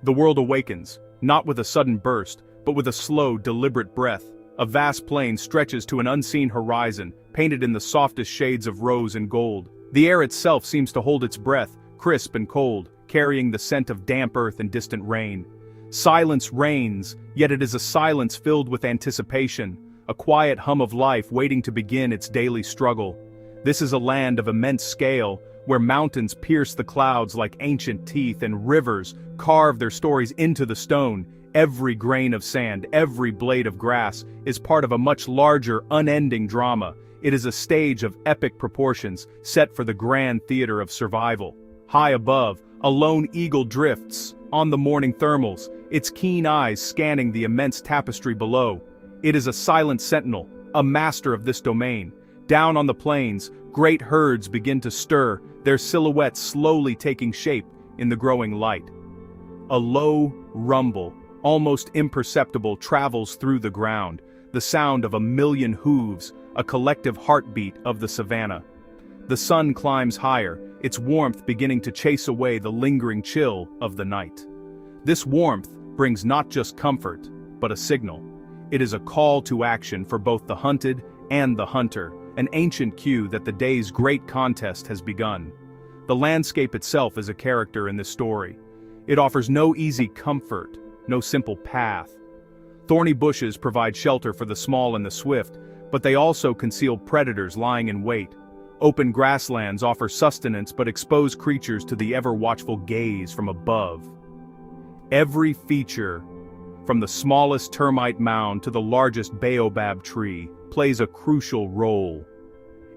The world awakens, not with a sudden burst, but with a slow, deliberate breath. A vast plain stretches to an unseen horizon, painted in the softest shades of rose and gold. The air itself seems to hold its breath, crisp and cold, carrying the scent of damp earth and distant rain. Silence reigns, yet it is a silence filled with anticipation, a quiet hum of life waiting to begin its daily struggle. This is a land of immense scale, where mountains pierce the clouds like ancient teeth and rivers carve their stories into the stone. Every grain of sand, every blade of grass, is part of a much larger, unending drama. It is a stage of epic proportions, set for the grand theater of survival. High above, a lone eagle drifts on the morning thermals, its keen eyes scanning the immense tapestry below. It is a silent sentinel, a master of this domain. Down on the plains, great herds begin to stir, their silhouettes slowly taking shape in the growing light. A low rumble, almost imperceptible, travels through the ground, the sound of a million hooves, a collective heartbeat of the savanna. The sun climbs higher, its warmth beginning to chase away the lingering chill of the night. This warmth brings not just comfort, but a signal. It is a call to action for both the hunted and the hunter, an ancient cue that the day's great contest has begun. The landscape itself is a character in this story. It offers no easy comfort, no simple path. Thorny bushes provide shelter for the small and the swift, but they also conceal predators lying in wait. Open grasslands offer sustenance but expose creatures to the ever-watchful gaze from above. Every feature, from the smallest termite mound to the largest baobab tree, plays a crucial role.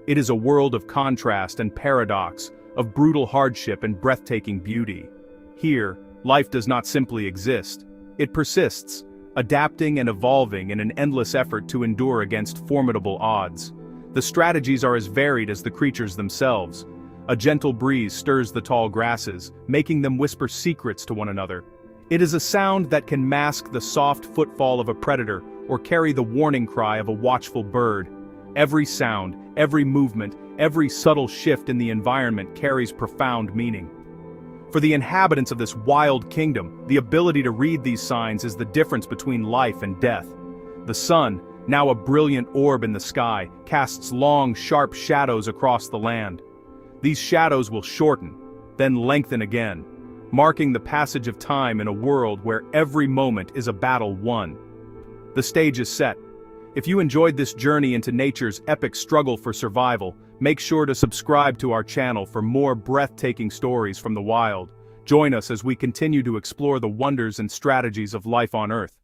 It is a world of contrast and paradox, of brutal hardship and breathtaking beauty. Here, life does not simply exist. It persists, adapting and evolving in an endless effort to endure against formidable odds. The strategies are as varied as the creatures themselves. A gentle breeze stirs the tall grasses, making them whisper secrets to one another. It is a sound that can mask the soft footfall of a predator or carry the warning cry of a watchful bird. Every sound, every movement, every subtle shift in the environment carries profound meaning. For the inhabitants of this wild kingdom, the ability to read these signs is the difference between life and death. The sun, now a brilliant orb in the sky, casts long, sharp shadows across the land. These shadows will shorten, then lengthen again, marking the passage of time in a world where every moment is a battle won. The stage is set. If you enjoyed this journey into nature's epic struggle for survival, make sure to subscribe to our channel for more breathtaking stories from the wild. Join us as we continue to explore the wonders and strategies of life on Earth.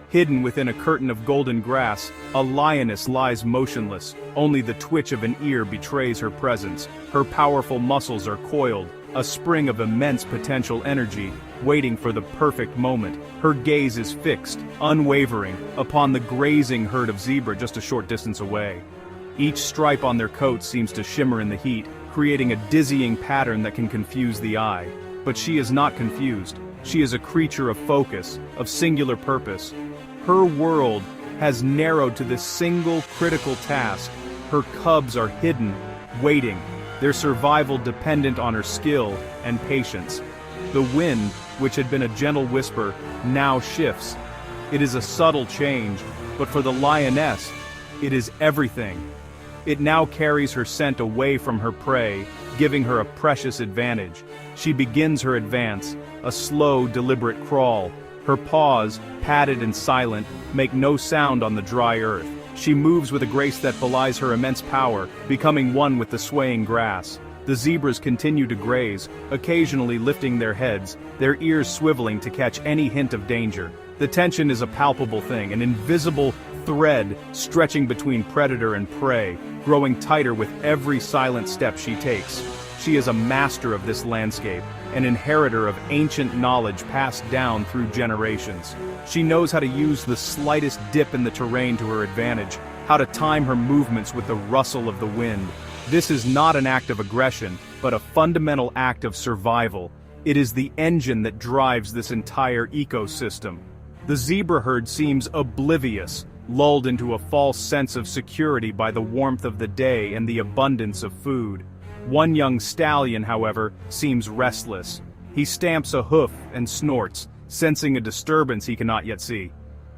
Hidden within a curtain of golden grass, a lioness lies motionless. Only the twitch of an ear betrays her presence. Her powerful muscles are coiled, a spring of immense potential energy, waiting for the perfect moment. Her gaze is fixed, unwavering, upon the grazing herd of zebra just a short distance away. Each stripe on their coat seems to shimmer in the heat, creating a dizzying pattern that can confuse the eye. But she is not confused. She is a creature of focus, of singular purpose. Her world has narrowed to this single critical task. Her cubs are hidden, waiting, their survival dependent on her skill and patience. The wind, which had been a gentle whisper, now shifts. It is a subtle change, but for the lioness, it is everything. It now carries her scent away from her prey, giving her a precious advantage. She begins her advance, a slow, deliberate crawl. Her paws, padded and silent, make no sound on the dry earth. She moves with a grace that belies her immense power, becoming one with the swaying grass. The zebras continue to graze, occasionally lifting their heads, their ears swiveling to catch any hint of danger. The tension is a palpable thing, an invisible thread stretching between predator and prey, growing tighter with every silent step she takes. She is a master of this landscape, an inheritor of ancient knowledge passed down through generations. She knows how to use the slightest dip in the terrain to her advantage, how to time her movements with the rustle of the wind. This is not an act of aggression, but a fundamental act of survival. It is the engine that drives this entire ecosystem. The zebra herd seems oblivious, lulled into a false sense of security by the warmth of the day and the abundance of food. One young stallion, however, seems restless. He stamps a hoof and snorts, sensing a disturbance he cannot yet see.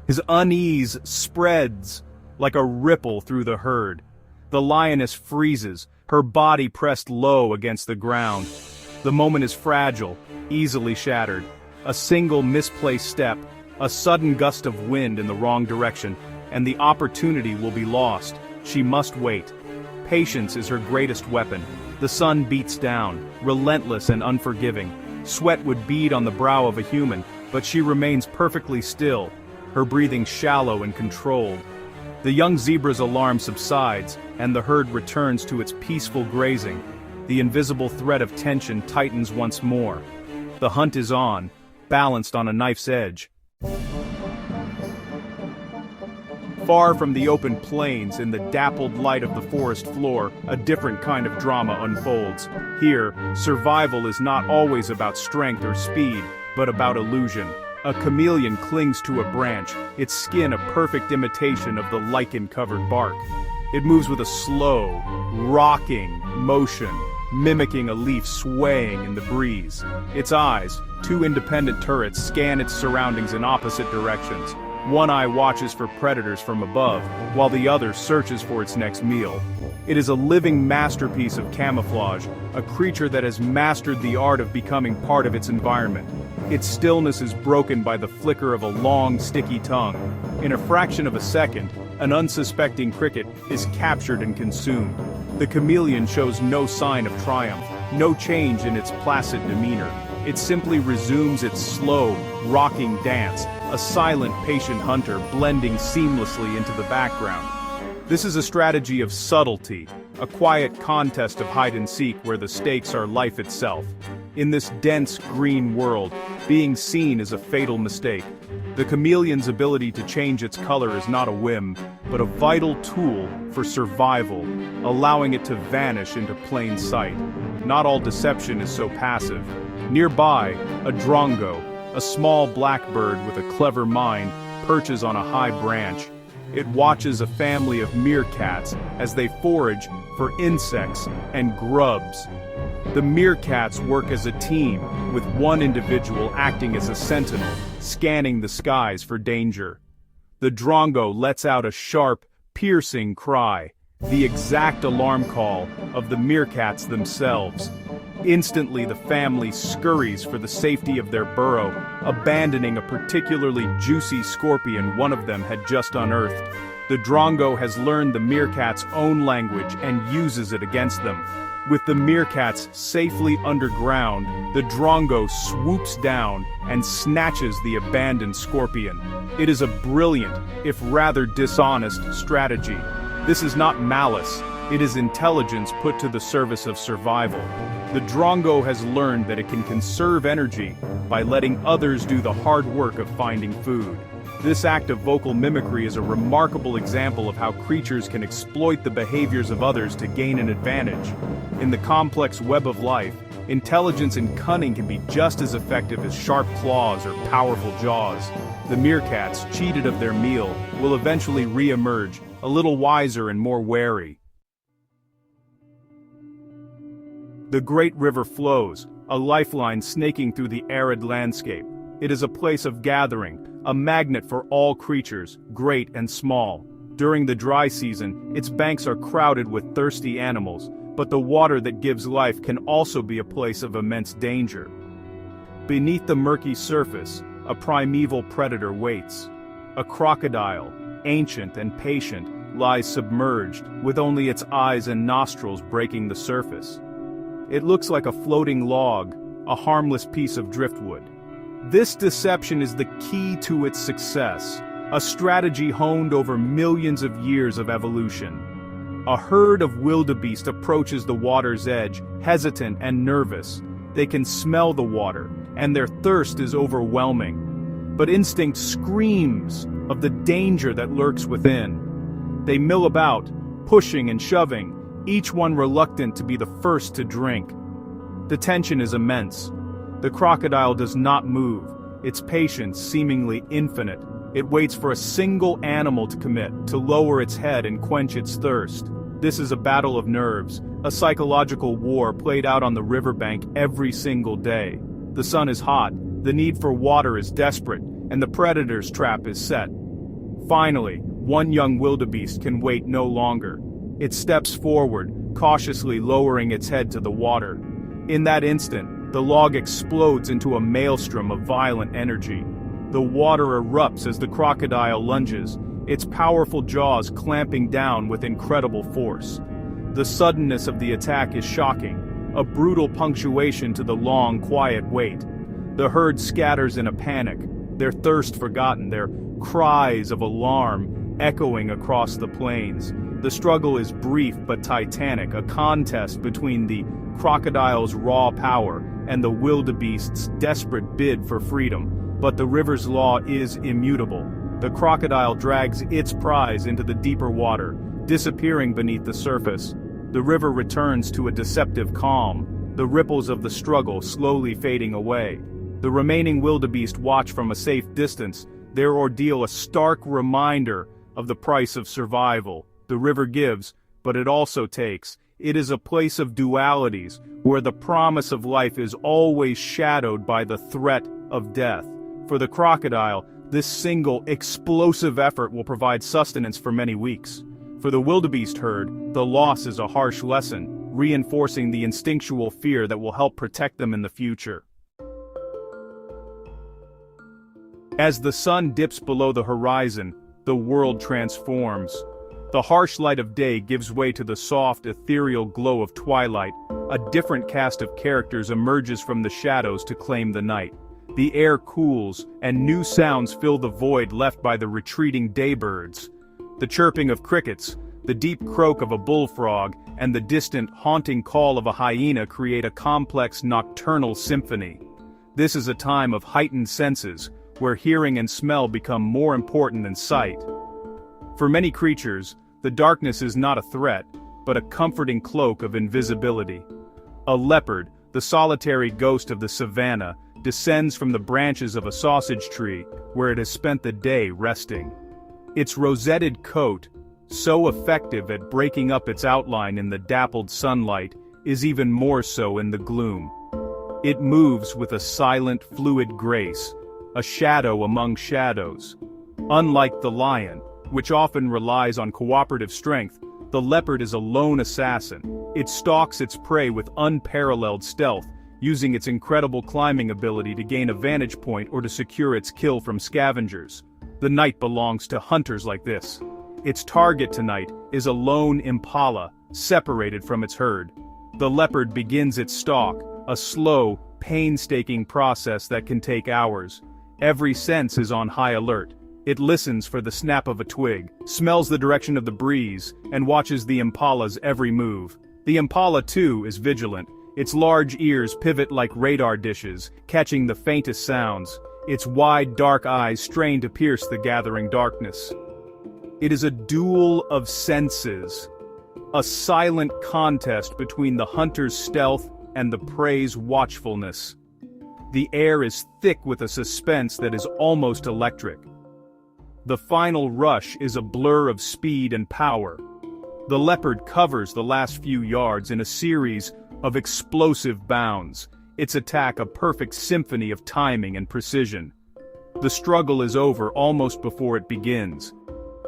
His unease spreads like a ripple through the herd. The lioness freezes, her body pressed low against the ground. The moment is fragile, easily shattered. A single misplaced step, a sudden gust of wind in the wrong direction, and the opportunity will be lost. She must wait. Patience is her greatest weapon. The sun beats down, relentless and unforgiving. Sweat would bead on the brow of a human, but she remains perfectly still, her breathing shallow and controlled. The young zebra's alarm subsides, and the herd returns to its peaceful grazing. The invisible thread of tension tightens once more. The hunt is on, balanced on a knife's edge. Far from the open plains, in the dappled light of the forest floor, a different kind of drama unfolds. Here, survival is not always about strength or speed, but about illusion. A chameleon clings to a branch, its skin a perfect imitation of the lichen-covered bark. It moves with a slow, rocking motion, mimicking a leaf swaying in the breeze. Its eyes, two independent turrets, scan its surroundings in opposite directions. One eye watches for predators from above, while the other searches for its next meal. It is a living masterpiece of camouflage, a creature that has mastered the art of becoming part of its environment. Its stillness is broken by the flicker of a long, sticky tongue. In a fraction of a second, an unsuspecting cricket is captured and consumed. The chameleon shows no sign of triumph, no change in its placid demeanor. It simply resumes its slow, rocking dance, a silent, patient hunter blending seamlessly into the background. This is a strategy of subtlety, a quiet contest of hide-and-seek where the stakes are life itself. In this dense, green world, being seen is a fatal mistake. The chameleon's ability to change its color is not a whim, but a vital tool for survival, allowing it to vanish into plain sight. Not all deception is so passive. Nearby, a drongo, a small blackbird with a clever mind, perches on a high branch. It watches a family of meerkats as they forage for insects and grubs. The meerkats work as a team, with one individual acting as a sentinel, scanning the skies for danger. The drongo lets out a sharp, piercing cry, the exact alarm call of the meerkats themselves. Instantly, the family scurries for the safety of their burrow, abandoning a particularly juicy scorpion one of them had just unearthed. The drongo has learned the meerkat's own language and uses it against them. With the meerkats safely underground, the drongo swoops down and snatches the abandoned scorpion. It is a brilliant, if rather dishonest, strategy. This is not malice, it is intelligence put to the service of survival. The drongo has learned that it can conserve energy by letting others do the hard work of finding food. This act of vocal mimicry is a remarkable example of how creatures can exploit the behaviors of others to gain an advantage. In the complex web of life, intelligence and cunning can be just as effective as sharp claws or powerful jaws. The meerkats, cheated of their meal, will eventually re-emerge, a little wiser and more wary. The great river flows, a lifeline snaking through the arid landscape. It is a place of gathering, a magnet for all creatures, great and small. During the dry season, its banks are crowded with thirsty animals, but the water that gives life can also be a place of immense danger. Beneath the murky surface, a primeval predator waits. A crocodile, ancient and patient, lies submerged, with only its eyes and nostrils breaking the surface. It looks like a floating log, a harmless piece of driftwood. This deception is the key to its success, a strategy honed over millions of years of evolution. A herd of wildebeest approaches the water's edge, hesitant and nervous. They can smell the water, and their thirst is overwhelming. But instinct screams of the danger that lurks within. They mill about, pushing and shoving, each one reluctant to be the first to drink. The tension is immense. The crocodile does not move, its patience seemingly infinite. It waits for a single animal to commit, to lower its head and quench its thirst. This is a battle of nerves, A psychological war played out on the riverbank every single day. The sun is hot, the need for water is desperate, and the predator's trap is set. Finally, one young wildebeest can wait no longer. It steps forward, cautiously lowering its head to the water. In that instant, the log explodes into a maelstrom of violent energy. The water erupts as the crocodile lunges, its powerful jaws clamping down with incredible force. The suddenness of the attack is shocking, a brutal punctuation to the long, quiet wait. The herd scatters in a panic, their thirst forgotten, their cries of alarm echoing across the plains. The struggle is brief but titanic, a contest between the crocodile's raw power and the wildebeest's desperate bid for freedom. But the river's law is immutable. The crocodile drags its prize into the deeper water, disappearing beneath the surface. The river returns to a deceptive calm, the ripples of the struggle slowly fading away. The remaining wildebeest watch from a safe distance, their ordeal a stark reminder of the price of survival. The river gives, but it also takes. It is a place of dualities, where the promise of life is always shadowed by the threat of death. For the crocodile, this single, explosive effort will provide sustenance for many weeks. For the wildebeest herd, the loss is a harsh lesson, reinforcing the instinctual fear that will help protect them in the future. As the sun dips below the horizon, the world transforms. The harsh light of day gives way to the soft, ethereal glow of twilight. A different cast of characters emerges from the shadows to claim the night. The air cools, and new sounds fill the void left by the retreating daybirds. The chirping of crickets, the deep croak of a bullfrog, and the distant, haunting call of a hyena create a complex nocturnal symphony. This is a time of heightened senses, where hearing and smell become more important than sight. For many creatures, the darkness is not a threat, but a comforting cloak of invisibility. A leopard, the solitary ghost of the savannah, descends from the branches of a sausage tree, where it has spent the day resting. Its rosetted coat, so effective at breaking up its outline in the dappled sunlight, is even more so in the gloom. It moves with a silent, fluid grace, a shadow among shadows. Unlike the lion, which often relies on cooperative strength, the leopard is a lone assassin. It stalks its prey with unparalleled stealth, using its incredible climbing ability to gain a vantage point or to secure its kill from scavengers. The night belongs to hunters like this. Its target tonight is a lone impala, separated from its herd. The leopard begins its stalk, a slow, painstaking process that can take hours. Every sense is on high alert. It listens for the snap of a twig, smells the direction of the breeze, and watches the impala's every move. The impala, too, is vigilant. Its large ears pivot like radar dishes, catching the faintest sounds. Its wide, dark eyes strain to pierce the gathering darkness. It is a duel of senses, a silent contest between the hunter's stealth and the prey's watchfulness. The air is thick with a suspense that is almost electric. The final rush is a blur of speed and power. The leopard covers the last few yards in a series of explosive bounds, its attack a perfect symphony of timing and precision. The struggle is over almost before it begins.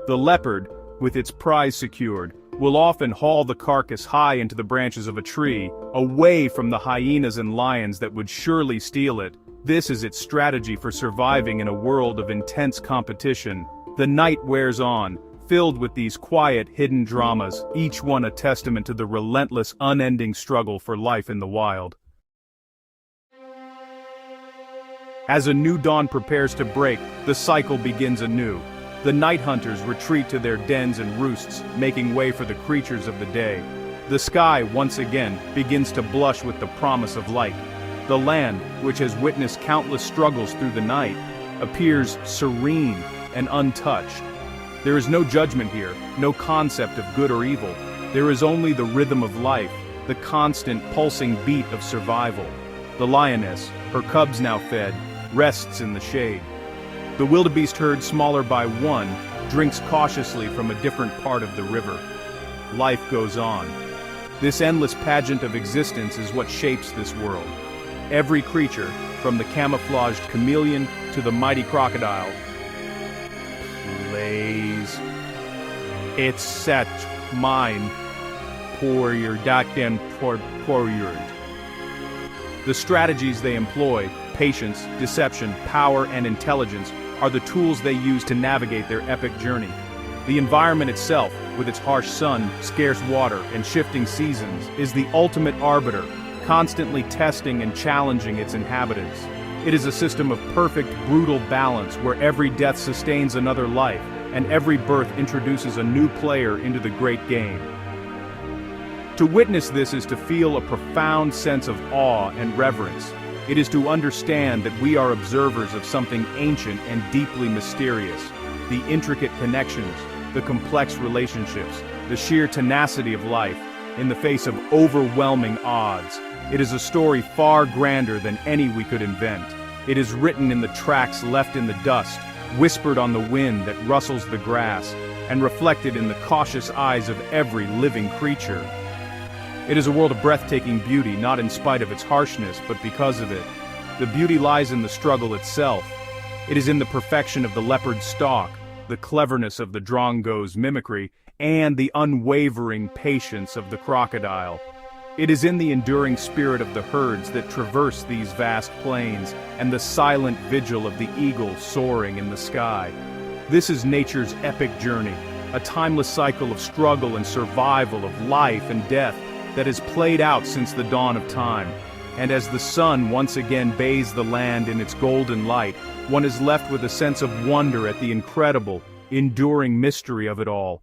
The leopard, with its prize secured, will often haul the carcass high into the branches of a tree, away from the hyenas and lions that would surely steal it. This is its strategy for surviving in a world of intense competition. The night wears on, filled with these quiet, hidden dramas, each one a testament to the relentless, unending struggle for life in the wild. As a new dawn prepares to break, the cycle begins anew. The night hunters retreat to their dens and roosts, making way for the creatures of the day. The sky, once again, begins to blush with the promise of light. The land, which has witnessed countless struggles through the night, appears serene and untouched. There is no judgment here, no concept of good or evil. There is only the rhythm of life, the constant pulsing beat of survival. The lioness, her cubs now fed, rests in the shade. The wildebeest herd, smaller by one, drinks cautiously from a different part of the river. Life goes on. This endless pageant of existence is what shapes this world. Every creature, from the camouflaged chameleon to the mighty crocodile, plays. It's set mine for your goddamn forward. The strategies they employ, patience, deception, power, and intelligence, are the tools they use to navigate their epic journey. The environment itself, with its harsh sun, scarce water, and shifting seasons, is the ultimate arbiter, constantly testing and challenging its inhabitants. It is a system of perfect, brutal balance where every death sustains another life, and every birth introduces a new player into the great game. To witness this is to feel a profound sense of awe and reverence. It is to understand that we are observers of something ancient and deeply mysterious. The intricate connections, the complex relationships, the sheer tenacity of life, in the face of overwhelming odds. It is a story far grander than any we could invent. It is written in the tracks left in the dust, whispered on the wind that rustles the grass, and reflected in the cautious eyes of every living creature. It is a world of breathtaking beauty, not in spite of its harshness, but because of it. The beauty lies in the struggle itself. It is in the perfection of the leopard's stalk, the cleverness of the drongo's mimicry, and the unwavering patience of the crocodile. It is in the enduring spirit of the herds that traverse these vast plains, and the silent vigil of the eagle soaring in the sky. This is nature's epic journey, a timeless cycle of struggle and survival, of life and death, that has played out since the dawn of time. And as the sun once again bathes the land in its golden light, one is left with a sense of wonder at the incredible, enduring mystery of it all.